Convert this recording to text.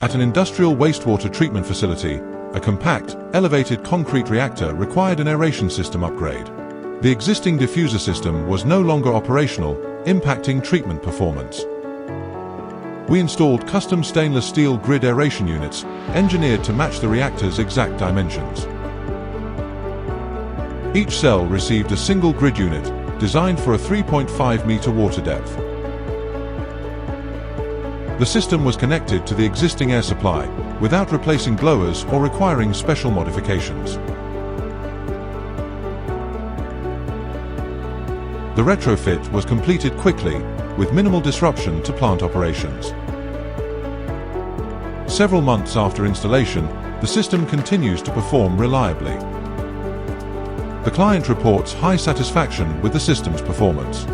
At an industrial wastewater treatment facility, a compact, elevated concrete reactor required an aeration system upgrade. The existing diffuser system was no longer operational, impacting treatment performance. We installed custom stainless steel grid aeration units, engineered to match the reactor's exact dimensions. Each cell received a single grid unit, designed for a 3.5-meter water depth. The system was connected to the existing air supply, without replacing blowers or requiring special modifications. The retrofit was completed quickly, with minimal disruption to plant operations. Several months after installation, the system continues to perform reliably. The client reports high satisfaction with the system's performance.